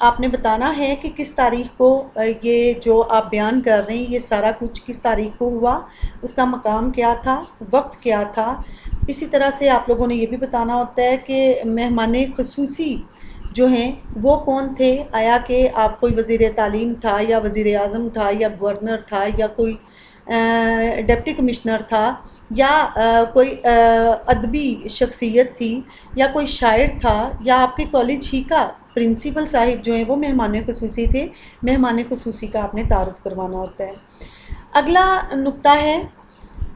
آپ نے بتانا ہے کہ کس تاریخ کو یہ جو آپ بیان کر رہے ہیں یہ سارا کچھ کس تاریخ کو ہوا، اس کا مقام کیا تھا، وقت کیا تھا۔ اسی طرح سے آپ لوگوں نے یہ بھی بتانا ہوتا ہے کہ مہمان خصوصی جو ہیں وہ کون تھے، آیا کہ آپ کوئی وزیر تعلیم تھا یا وزیر اعظم تھا یا گورنر تھا یا کوئی ڈپٹی کمشنر تھا یا کوئی ادبی شخصیت تھی یا کوئی شاعر تھا یا آپ کے کالج ہی کا پرنسپل صاحب جو ہیں وہ مہمان خصوصی تھے۔ مہمان خصوصی کا آپ نے تعارف کروانا ہوتا ہے۔ اگلا نقطہ ہے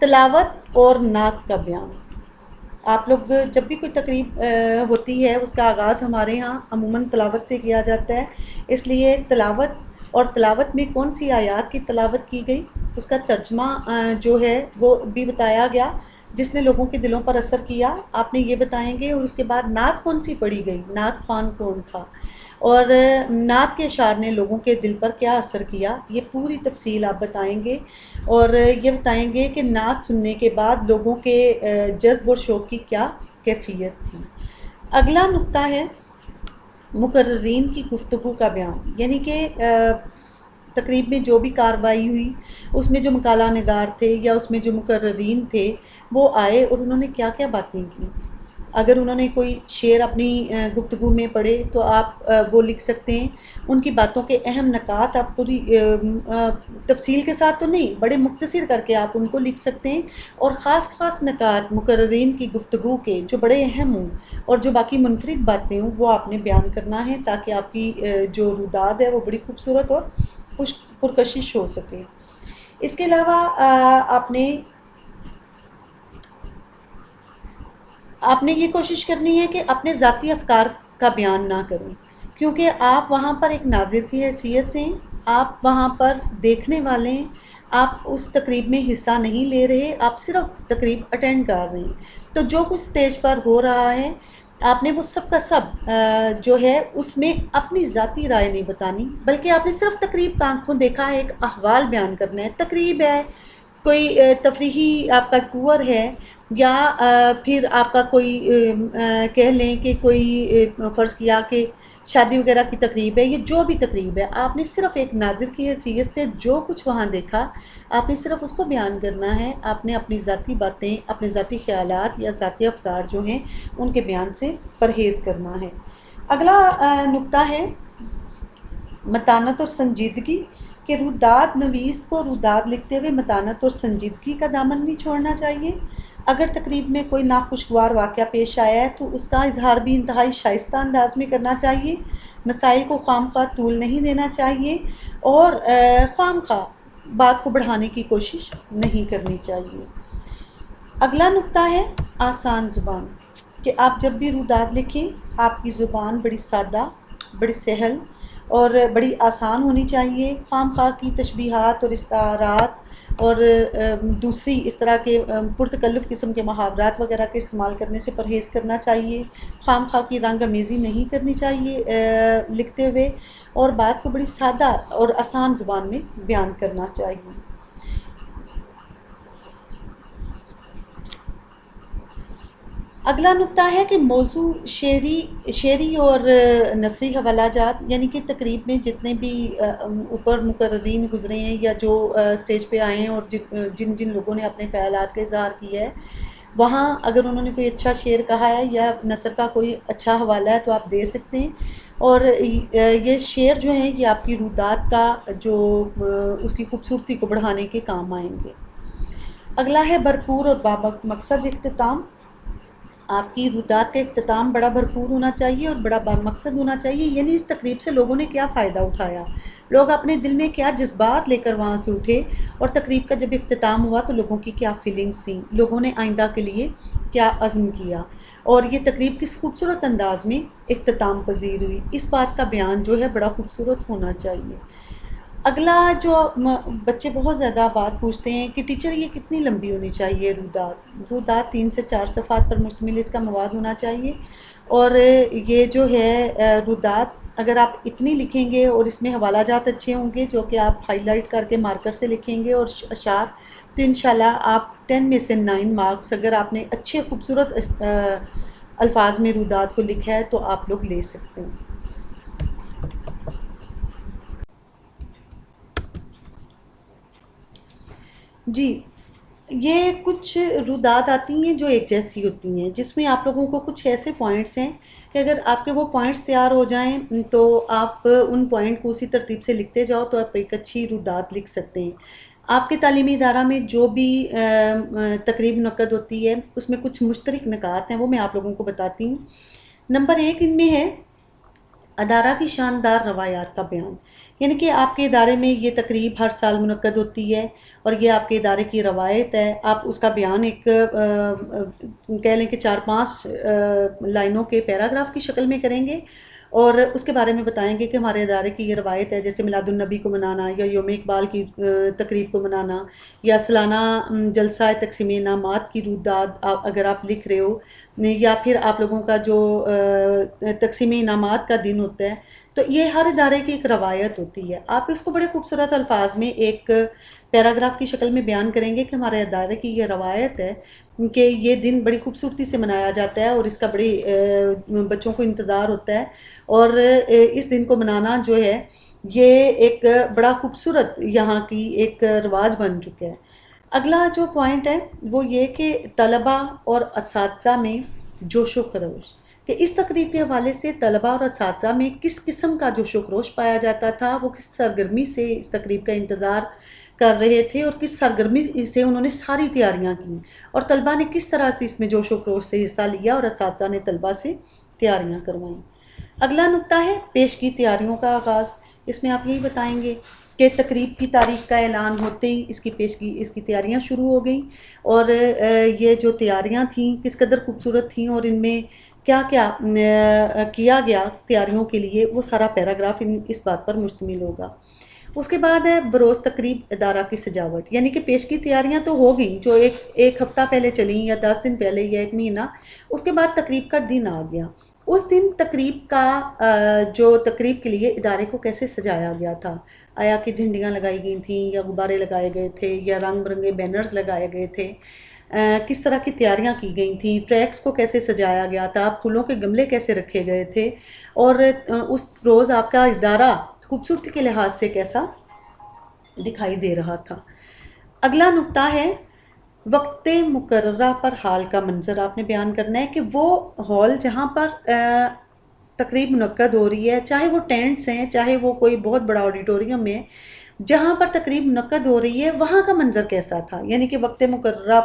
تلاوت اور نعت کا بیان۔ آپ لوگ جب بھی کوئی تقریب ہوتی ہے اس کا آغاز ہمارے ہاں عموماً تلاوت سے کیا جاتا ہے، اس لیے تلاوت اور تلاوت میں کون سی آیات کی تلاوت کی گئی اس کا ترجمہ جو ہے وہ بھی بتایا گیا جس نے لوگوں کے دلوں پر اثر کیا، آپ نے یہ بتائیں گے۔ اور اس کے بعد نعت کون سی پڑھی گئی، نعت خوان کون تھا، اور نعت کے اشعار نے لوگوں کے دل پر کیا اثر کیا، یہ پوری تفصیل آپ بتائیں گے۔ اور یہ بتائیں گے کہ نعت سننے کے بعد لوگوں کے جذب اور شوق کی کیا کیفیت تھی۔ اگلا نقطہ ہے مقررین کی گفتگو کا بیان، یعنی کہ تقریب میں جو بھی کارروائی ہوئی اس میں جو مقالہ نگار تھے یا اس میں جو مقررین تھے وہ آئے اور انہوں نے کیا کیا باتیں کی۔ اگر انہوں نے کوئی شعر اپنی گفتگو میں پڑھے تو آپ وہ لکھ سکتے ہیں، ان کی باتوں کے اہم نکات آپ پوری تفصیل کے ساتھ تو نہیں، بڑے مختصر کر کے آپ ان کو لکھ سکتے ہیں، اور خاص خاص نکات مقررین کی گفتگو کے جو بڑے اہم ہوں اور جو باقی منفرد باتیں ہوں وہ آپ نے بیان کرنا ہے تاکہ آپ کی جو روداد ہے وہ بڑی خوبصورت اور پرکشش ہو سکے۔ اس کے علاوہ آپ نے یہ کوشش کرنی ہے کہ اپنے ذاتی افکار کا بیان نہ کریں، کیونکہ آپ وہاں پر ایک ناظر کی حیثیت سے ہیں، آپ وہاں پر دیکھنے والے ہیں، آپ اس تقریب میں حصہ نہیں لے رہے، آپ صرف تقریب اٹینڈ کر رہے ہیں۔ تو جو کچھ اسٹیج پر ہو رہا ہے آپ نے وہ سب کا سب جو ہے اس میں اپنی ذاتی رائے نہیں بتانی، بلکہ آپ نے صرف تقریب کا آنکھوں دیکھا ایک احوال بیان کرنا ہے۔ تقریب ہے، کوئی تفریحی آپ کا ٹور ہے، یا پھر آپ کا کوئی کہہ لیں کہ کوئی فرض کیا کہ شادی وغیرہ کی تقریب ہے، یہ جو بھی تقریب ہے آپ نے صرف ایک ناظر کی حیثیت سے جو کچھ وہاں دیکھا آپ نے صرف اس کو بیان کرنا ہے۔ آپ نے اپنی ذاتی باتیں، اپنے ذاتی خیالات یا ذاتی افکار جو ہیں ان کے بیان سے پرہیز کرنا ہے۔ اگلا نقطہ ہے متانت اور سنجیدگی، کہ روداد نویس کو روداد لکھتے ہوئے متانت اور سنجیدگی کا دامن نہیں چھوڑنا چاہیے۔ اگر تقریب میں کوئی ناخوشگوار واقعہ پیش آیا ہے تو اس کا اظہار بھی انتہائی شائستہ انداز میں کرنا چاہیے، مسائل کو خواہ مخواہ طول نہیں دینا چاہیے اور خواہ مخواہ بات کو بڑھانے کی کوشش نہیں کرنی چاہیے۔ اگلا نقطہ ہے آسان زبان، کہ آپ جب بھی روداد لکھیں آپ کی زبان بڑی سادہ، بڑی سہل اور بڑی آسان ہونی چاہیے، خواہ مخواہ کی تشبیہات اور استعارات اور دوسری اس طرح کے پرتکلف قسم کے محاورات وغیرہ کے استعمال کرنے سے پرہیز کرنا چاہیے، خواہ مخواہ کی رنگ آمیزی نہیں کرنی چاہیے لکھتے ہوئے، اور بات کو بڑی سادہ اور آسان زبان میں بیان کرنا چاہیے۔ اگلا نقطہ ہے کہ موضوع شعری اور نثری حوالہ جات، یعنی کہ تقریب میں جتنے بھی اوپر مقررین گزرے ہیں یا جو اسٹیج پہ آئے ہیں اور جن جن لوگوں نے اپنے خیالات کا اظہار کیا ہے وہاں اگر انہوں نے کوئی اچھا شعر کہا ہے یا نثر کا کوئی اچھا حوالہ ہے تو آپ دے سکتے ہیں، اور یہ شعر جو ہیں یہ آپ کی روداد کا جو اس کی خوبصورتی کو بڑھانے کے کام آئیں گے۔ اگلا ہے بھرپور اور بامقصد اختتام، آپ کی روداد کا اختتام بڑا بھرپور ہونا چاہیے اور بڑا بامقصد ہونا چاہیے، یعنی اس تقریب سے لوگوں نے کیا فائدہ اٹھایا، لوگ اپنے دل میں کیا جذبات لے کر وہاں سے اٹھے، اور تقریب کا جب اختتام ہوا تو لوگوں کی کیا فیلنگز تھیں، لوگوں نے آئندہ کے لیے کیا عزم کیا، اور یہ تقریب کس خوبصورت انداز میں اختتام پذیر ہوئی، اس بات کا بیان جو ہے بڑا خوبصورت ہونا چاہیے۔ اگلا جو بچے بہت زیادہ بات پوچھتے ہیں کہ ٹیچر یہ کتنی لمبی ہونی چاہیے روداد 3 سے 4 صفحات پر مشتمل اس کا مواد ہونا چاہیے، اور یہ جو ہے روداد اگر آپ اتنی لکھیں گے اور اس میں حوالہ جات اچھے ہوں گے جو کہ آپ ہائی لائٹ کر کے مارکر سے لکھیں گے اور اشعار، تو انشاءاللہ آپ 10 میں سے 9 مارکس اگر آپ نے اچھے خوبصورت الفاظ میں روداد کو لکھا ہے تو آپ لوگ لے سکتے ہیں۔ جی، یہ کچھ رودات آتی ہیں جو ایک جیسی ہوتی ہیں، جس میں آپ لوگوں کو کچھ ایسے پوائنٹس ہیں کہ اگر آپ کے وہ پوائنٹس تیار ہو جائیں تو آپ ان پوائنٹ کو اسی ترتیب سے لکھتے جاؤ تو آپ ایک اچھی رودات لکھ سکتے ہیں۔ آپ کے تعلیمی ادارہ میں جو بھی تقریب منعقد ہوتی ہے اس میں کچھ مشترک نکات ہیں، وہ میں آپ لوگوں کو بتاتی ہوں۔ نمبر 1 ان میں ہے ادارہ کی شاندار روایات کا بیان، یعنی کہ آپ کے ادارے میں یہ تقریب ہر سال منعقد ہوتی ہے اور یہ آپ کے ادارے کی روایت ہے، آپ اس کا بیان ایک کہہ لیں کہ 4-5 لائنوں کے پیراگراف کی شکل میں کریں گے اور اس کے بارے میں بتائیں گے کہ ہمارے ادارے کی یہ روایت ہے، جیسے میلاد النبی کو منانا یا یوم اقبال کی تقریب کو منانا یا سالانہ جلسہ تقسیم انعامات کی روداد اگر آپ لکھ رہے ہو، یا پھر آپ لوگوں کا جو تقسیم انعامات کا دن ہوتا ہے، تو یہ ہر ادارے کی ایک روایت ہوتی ہے۔ آپ اس کو بڑے خوبصورت الفاظ میں ایک پیراگراف کی شکل میں بیان کریں گے کہ ہمارے ادارے کی یہ روایت ہے کہ یہ دن بڑی خوبصورتی سے منایا جاتا ہے اور اس کا بڑی بچوں کو انتظار ہوتا ہے، اور اس دن کو منانا جو ہے یہ ایک بڑا خوبصورت یہاں کی ایک رواج بن چکا ہے۔ اگلا جو پوائنٹ ہے وہ یہ کہ طلبہ اور اساتذہ میں جوش و خروش، کہ اس تقریب کے حوالے سے طلبہ اور اساتذہ میں کس قسم کا جوش و خروش پایا جاتا تھا، وہ کس سرگرمی سے اس تقریب کا انتظار کر رہے تھے اور کس سرگرمی سے انہوں نے ساری تیاریاں کی، اور طلبہ نے کس طرح سے اس میں جوش و خروش سے حصہ لیا اور اساتذہ نے طلبہ سے تیاریاں کروائیں۔ اگلا نقطہ ہے پیش کی تیاریوں کا آغاز۔ اس میں آپ یہی بتائیں گے کہ تقریب کی تاریخ کا اعلان ہوتے ہی اس کی تیاریاں شروع ہو گئیں، اور یہ جو تیاریاں تھیں کس قدر خوبصورت تھیں اور ان میں کیا کیا کیا گیا تیاریوں کے لیے، وہ سارا پیراگراف اس بات پر مشتمل ہوگا۔ اس کے بعد ہے بروز تقریب ادارہ کی سجاوٹ، یعنی کہ پیش کی تیاریاں تو ہو گئیں جو ایک ہفتہ پہلے چلیں یا 10 دن پہلے یا ایک مہینہ، اس کے بعد تقریب کا دن آ گیا۔ اس دن تقریب کا جو تقریب کے لیے ادارے کو کیسے سجایا گیا تھا، آیا کہ جھنڈیاں لگائی گئی تھیں یا غبارے لگائے گئے تھے یا رنگ برنگے بینرز لگائے گئے تھے، کس طرح کی تیاریاں کی گئی تھیں، ٹریکس کو کیسے سجایا گیا تھا، پھولوں کے گملے کیسے رکھے گئے تھے، اور اس روز آپ کا ادارہ خوبصورتی کے لحاظ سے کیسا دکھائی دے رہا تھا۔ اگلا نقطہ ہے وقت مقررہ پر ہال کا منظر آپ نے بیان کرنا ہے، کہ وہ ہال جہاں پر تقریب منعقد ہو رہی ہے، چاہے وہ ٹینٹس ہیں چاہے وہ کوئی بہت بڑا آڈیٹوریم ہے، جہاں پر تقریب منعقد ہو رہی ہے وہاں کا منظر کیسا تھا، یعنی کہ وقت مقررہ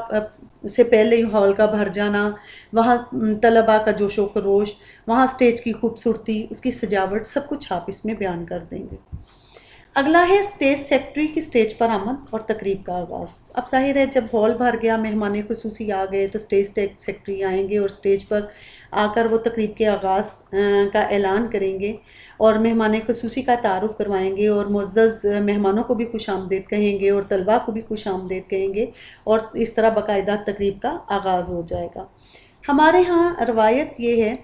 سے پہلے ہی ہال کا بھر جانا، وہاں طلباء کا جوش و خروش، وہاں سٹیج کی خوبصورتی، اس کی سجاوٹ، سب کچھ آپ اس میں بیان کر دیں گے۔ اگلا ہے اسٹیج سیکرٹری کی اسٹیج پر آمد اور تقریب کا آغاز۔ اب ظاہر ہے جب ہال بھر گیا، مہمان خصوصی آ گئے، تو اسٹیج سیکرٹری آئیں گے اور اسٹیج پر آ کر وہ تقریب کے آغاز کا اعلان کریں گے اور مہمان خصوصی کا تعارف کروائیں گے اور معزز مہمانوں کو بھی خوش آمدید کہیں گے اور طلباء کو بھی خوش آمدید کہیں گے، اور اس طرح باقاعدہ تقریب کا آغاز ہو جائے گا۔ ہمارے ہاں روایت یہ ہے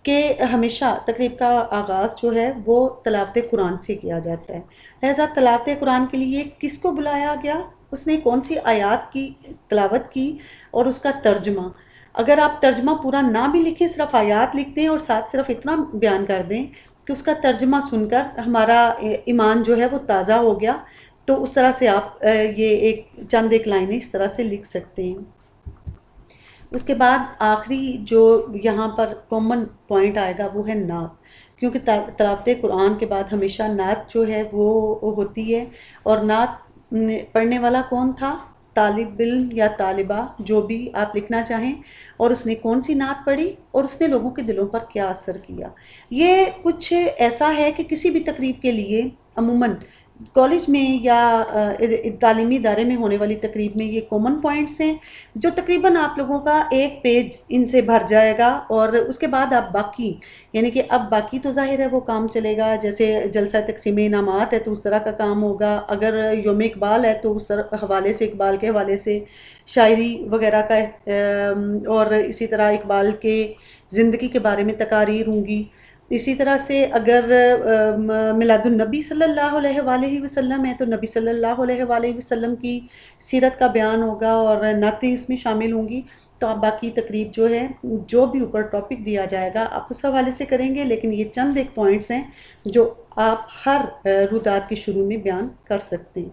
کہ ہمیشہ تقریب کا آغاز جو ہے وہ تلاوت قرآن سے کیا جاتا ہے، لہذا تلاوت قرآن کے لیے کس کو بلایا گیا، اس نے کون سی آیات کی تلاوت کی اور اس کا ترجمہ۔ اگر آپ ترجمہ پورا نہ بھی لکھیں، صرف آیات لکھ دیں اور ساتھ صرف اتنا بیان کر دیں کہ اس کا ترجمہ سن کر ہمارا ایمان جو ہے وہ تازہ ہو گیا، تو اس طرح سے آپ یہ چند ایک لائنیں اس طرح سے لکھ سکتے ہیں۔ اس کے بعد آخری جو یہاں پر کامن پوائنٹ آئے گا وہ ہے نعت، کیونکہ تلاوت قرآن کے بعد ہمیشہ نعت جو ہے وہ ہوتی ہے، اور نعت پڑھنے والا کون تھا، طالب علم یا طالبہ جو بھی آپ لکھنا چاہیں، اور اس نے کون سی نعت پڑھی اور اس نے لوگوں کے دلوں پر کیا اثر کیا۔ یہ کچھ ایسا ہے کہ کسی بھی تقریب کے لیے عموماً کالج میں یا تعلیمی ادارے میں ہونے والی تقریب میں یہ کامن پوائنٹس ہیں جو تقریباً آپ لوگوں کا ایک پیج ان سے بھر جائے گا، اور اس کے بعد آپ باقی، یعنی کہ اب باقی تو ظاہر ہے وہ کام چلے گا، جیسے جلسہ تقسیم انعامات ہے تو اس طرح کا کام ہوگا، اگر یوم اقبال ہے تو اس طرح حوالے سے اقبال کے حوالے سے شاعری وغیرہ کا، اور اسی طرح اقبال کے زندگی کے بارے میں تقاریر ہوں گی۔ اسی طرح سے اگر میلاد النبی صلی اللہ علیہ وآلہ وسلم ہے تو نبی صلی اللہ علیہ وآلہ وسلم کی سیرت کا بیان ہوگا اور نعتیں اس میں شامل ہوں گی، تو آپ باقی تقریب جو ہے جو بھی اوپر ٹاپک دیا جائے گا آپ اس حوالے سے کریں گے، لیکن یہ چند ایک پوائنٹس ہیں جو آپ ہر رودات کے شروع میں بیان کر سکتے ہیں۔